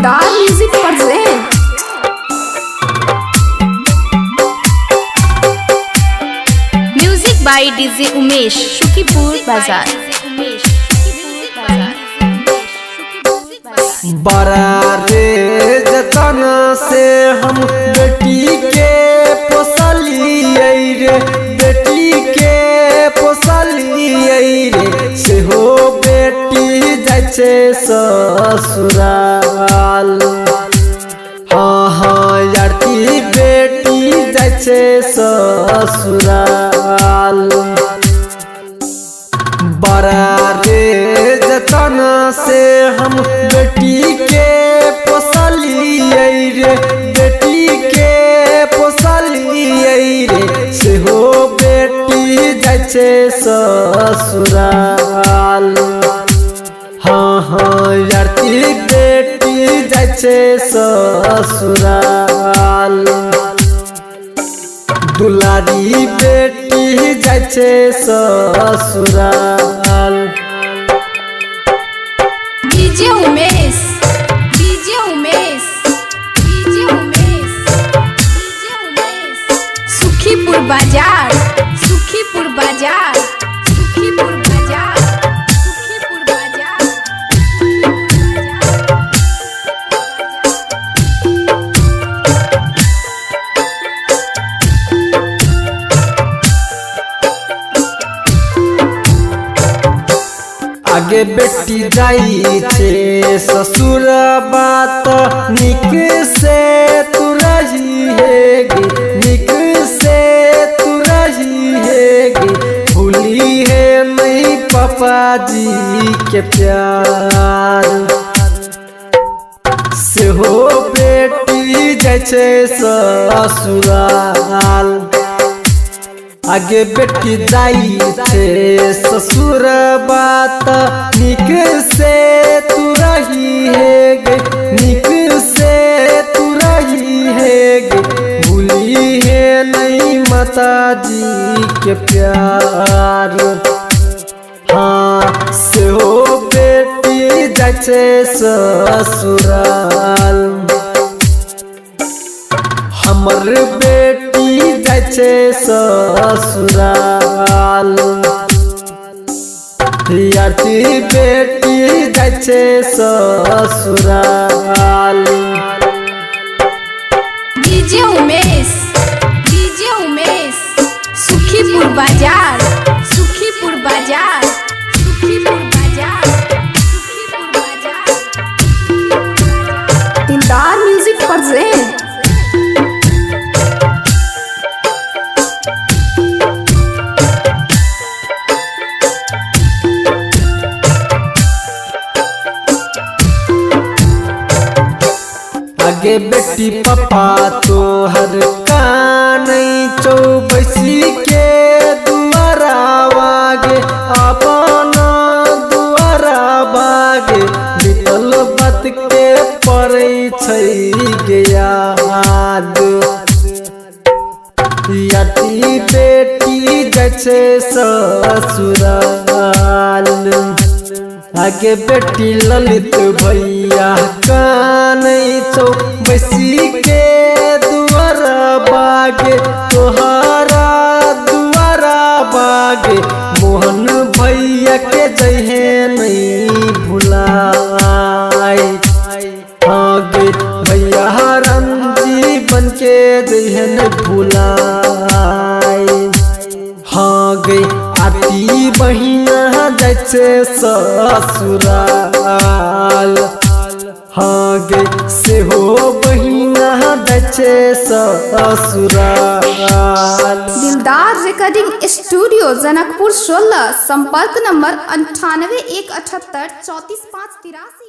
दिलदार music present. Music by DJ Umesh, Shukipur Bazar. बड़ा रे जतन से हम बेटी के पोसलिए रे, बेटी के पोसलिए रे, से हो बेटी जाइछे ससुराल। हाँ हाँ यारती बेटी जाइछे ससुराल। बड़ा रे जतन से हम बेटी के पोसलिए रे, बेटी के पोसलिए रे, से हो बेटी जाइछे ससुराल। हाँ हाँ यारती बेटी जाइछे ससुराल। दुलारी बेटी जाइछे ससुराल। DJ Umesh, DJ Umesh, DJ Umesh, DJ Umesh, Sukhipur बाजार, सुखीपुर बाजार, सुखीपुर बाजार, सुखीपुर बाजार। आगे बेटी जाइछे ससुर बात निक से तू रही हेगी, निक से तू रही हेगी, भूली है नहीं पापा जी के प्यार। से हो बेटी जाइछे ससुराल। आगे बेटी जाइछे ससुर बात निक से तू रही हेगे, निक से तू रही हेगे, भूली है नहीं माता जी के प्यार। हाँ से हो बेटी जाइछे ससुराल। हमर बेटी जाइछे ससुराल। यारती बेटी जाइछे ससुराल। डीजे उमेश, डीजे उमेश, सुखीपुर बाजार, सुखीपुर बाजार, सुखीपुर बाजार, सुखीपुर बाजार। दिलदार म्यूजिक प्रेजेंट। आगे बेटी पापा तोहर कानई चौबैसी के दुआरा बागे, अपन दुआरा बागे, बीतल बात के पड़ै छै याद। याती बेटी जाइछे ससुराल। आगे बेटी ललित भैया कानई चौबैसी के दुआरा बागे, तोहरा दुआरा बागे, मोहन भैया के जइहे नहीं भुलाए। आगे भैया रंजी बन के जइहे नहीं भुलाए। हाँ गे आती बहिना जाइछे ससुराल। हाँ गे से हो बहिना जाइछे ससुराल। दिलदार रिकॉर्डिंग स्टूडियो जनकपुर 16। संपर्क नंबर 98 178 34 5 83।